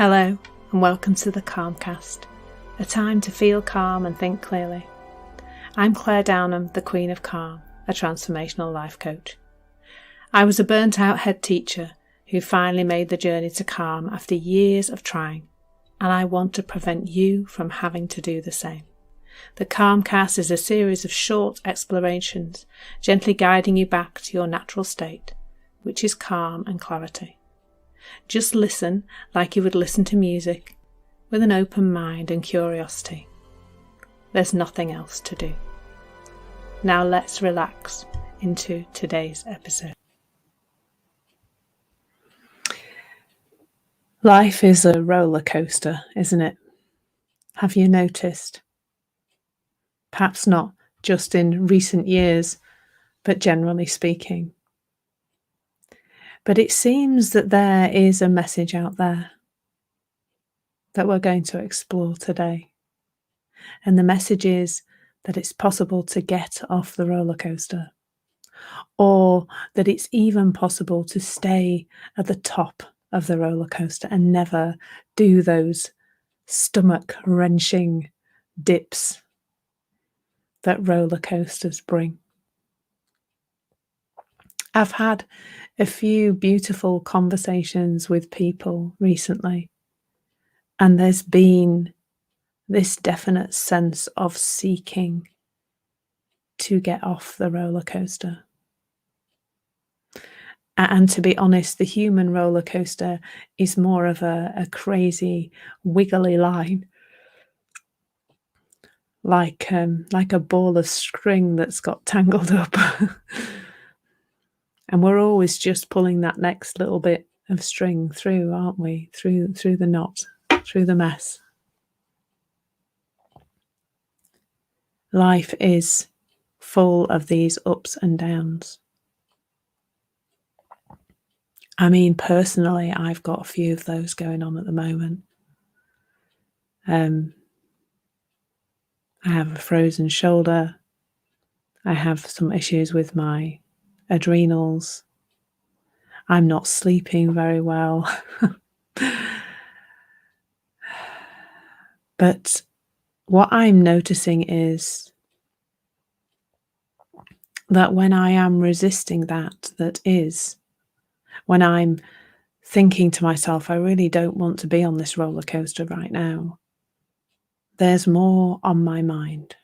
Hello and welcome to the Calmcast, a time to feel calm and think clearly. I'm Clare, the Queen of Calm, a transformational life coach. I was a burnt out head teacher who finally made the journey to calm after years of trying, and I want to prevent you from having to do the same. The Calmcast is a series of short explorations, gently guiding you back to your natural state, which is calm and clarity. Just listen like you would listen to music, with an open mind and curiosity. There's nothing else to do. Now let's relax into today's episode. Life is a roller coaster, isn't it? Have you noticed? Perhaps not just in recent years, but generally speaking. But it seems that there is a message out there that we're going to explore today. And the message is that it's possible to get off the roller coaster, or that it's even possible to stay at the top of the roller coaster and never do those stomach-wrenching dips that roller coasters bring. I've had a few beautiful conversations with people recently, and there's been this definite sense of seeking to get off the roller coaster. And to be honest, the human roller coaster is more of a crazy, wiggly line, like a ball of string that's got tangled up. And we're always just pulling that next little bit of string through, aren't we? Through the knot, through the mess. Life is full of these ups and downs. I mean, personally, I've got a few of those going on at the moment. I have a frozen shoulder. I have some issues with my adrenals. I'm not sleeping very well. But what I'm noticing is that when I am resisting that is, when I'm thinking to myself, I really don't want to be on this roller coaster right now, there's more on my mind.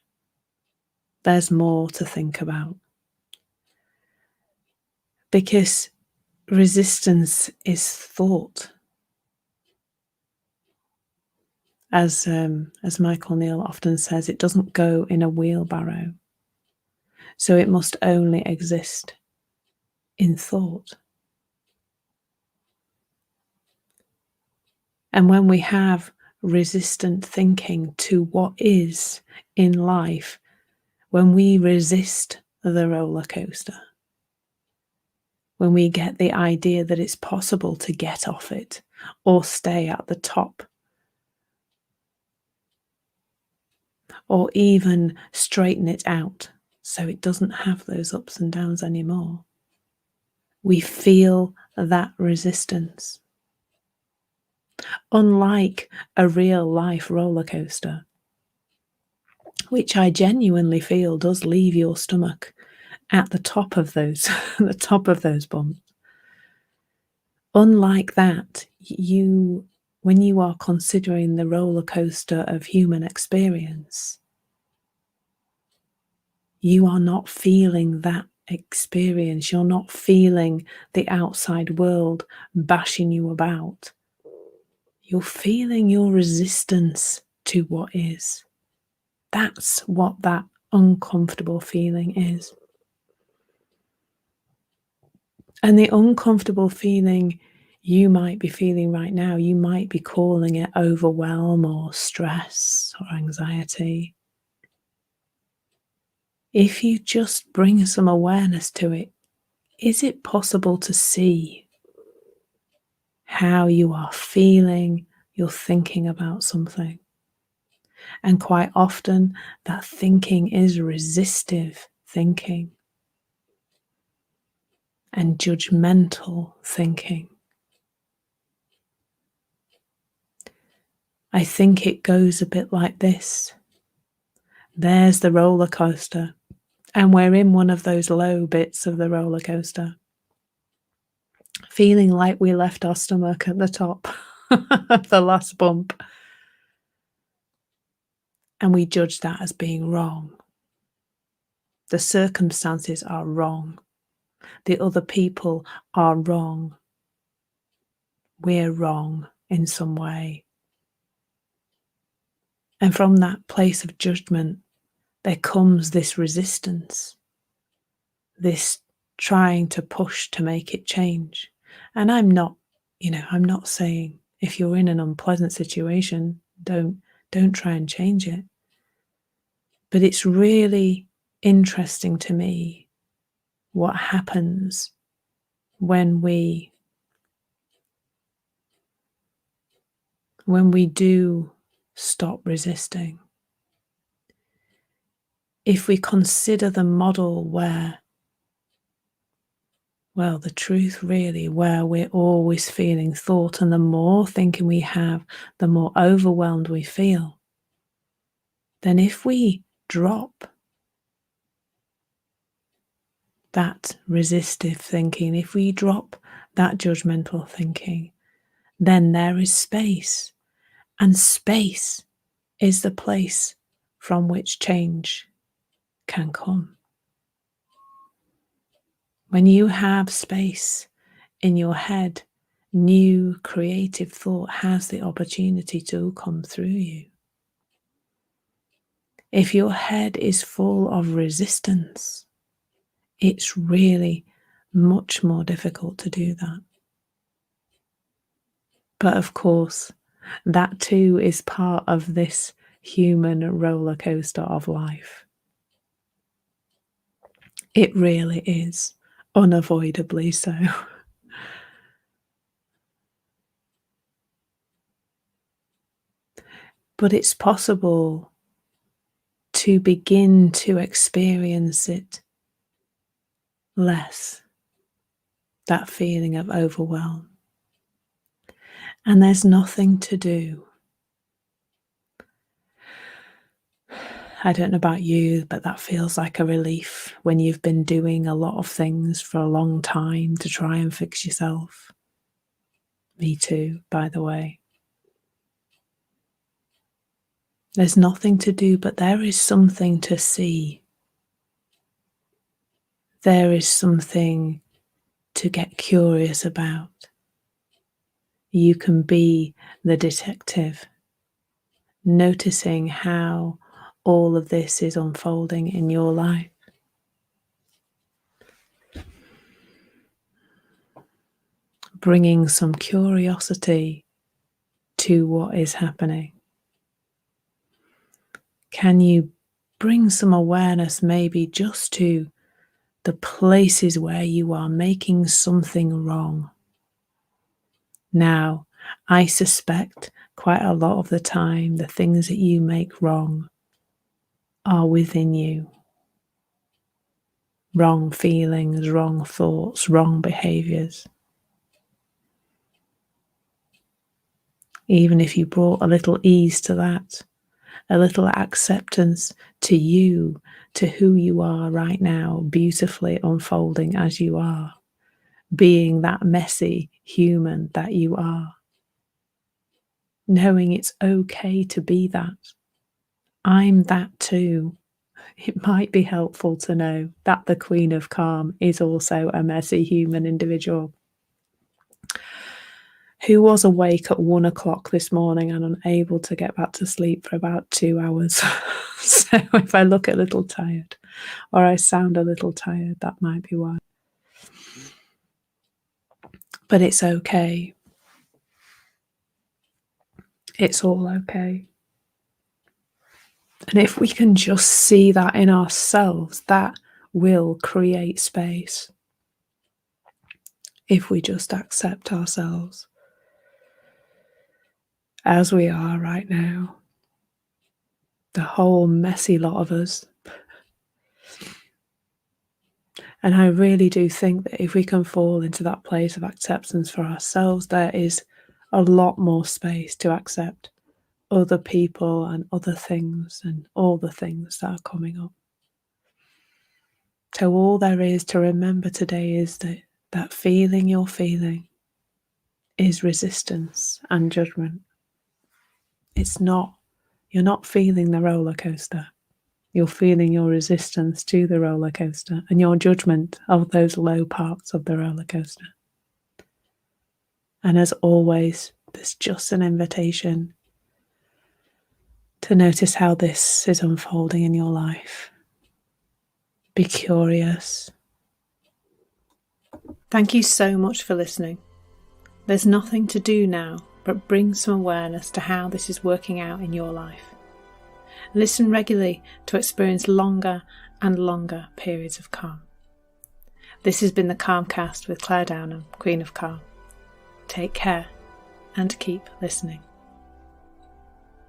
There's more to think about. Because resistance is thought. As Michael Neal often says, it doesn't go in a wheelbarrow. So it must only exist in thought. And when we have resistant thinking to what is in life, when we resist the roller coaster, when we get the idea that it's possible to get off it or stay at the top, or even straighten it out so it doesn't have those ups and downs anymore, we feel that resistance. Unlike a real life roller coaster, which I genuinely feel does leave your stomach at the top of those the top of those bumps. Unlike that, when you are considering the roller coaster of human experience, you are not feeling that experience. You're not feeling the outside world bashing you about. You're feeling your resistance to what is. That's what that uncomfortable feeling is. And the uncomfortable feeling you might be feeling right now, you might be calling it overwhelm or stress or anxiety. If you just bring some awareness to it, is it possible to see how you are feeling, you're thinking about something? And quite often that thinking is resistive thinking and judgmental thinking. I think it goes a bit like this. There's the roller coaster, and we're in one of those low bits of the roller coaster, feeling like we left our stomach at the top of the last bump. And we judge that as being wrong. The circumstances are wrong. The other people are wrong. We're wrong in some way. And from that place of judgment, there comes this resistance, this trying to push to make it change. And I'm not saying if you're in an unpleasant situation, don't try and change it. But it's really interesting to me what happens when we do stop resisting. If we consider the model where, well, the truth really, where we're always feeling thought, and the more thinking we have, the more overwhelmed we feel, then if we drop that resistive thinking, if we drop that judgmental thinking, then there is space. And space is the place from which change can come. When you have space in your head, new creative thought has the opportunity to come through you. If your head is full of resistance, it's really much more difficult to do that. But of course, that too is part of this human roller coaster of life. It really is, unavoidably so. But it's possible to begin to experience it less, that feeling of overwhelm. And there's nothing to do. I don't know about you, but that feels like a relief when you've been doing a lot of things for a long time to try and fix yourself. Me too, by the way. There's nothing to do, but there is something to see. There is something to get curious about. You can be the detective, noticing how all of this is unfolding in your life. Bringing some curiosity to what is happening. Can you bring some awareness maybe just to the places where you are making something wrong? Now, I suspect quite a lot of the time the things that you make wrong are within you. Wrong feelings, wrong thoughts, wrong behaviours. Even if you brought a little ease to that, a little acceptance to you, to who you are right now, beautifully unfolding as you are, being that messy human that you are. Knowing it's okay to be that. I'm that too. It might be helpful to know that the Queen of Calm is also a messy human individual who was awake at 1 o'clock this morning and unable to get back to sleep for about 2 hours. So if I look a little tired or I sound a little tired, that might be why. But it's okay. It's all okay. And if we can just see that in ourselves, that will create space. If we just accept ourselves as we are right now, the whole messy lot of us. And I really do think that if we can fall into that place of acceptance for ourselves, there is a lot more space to accept other people and other things and all the things that are coming up. So all there is to remember today is that feeling you're feeling is resistance and judgment. You're not feeling the roller coaster. You're feeling your resistance to the roller coaster and your judgment of those low parts of the roller coaster. And as always, there's just an invitation to notice how this is unfolding in your life. Be curious. Thank you so much for listening. There's nothing to do now but bring some awareness to how this is working out in your life. Listen regularly to experience longer and longer periods of calm. This has been the Calmcast with Clare, Queen of Calm. Take care and keep listening.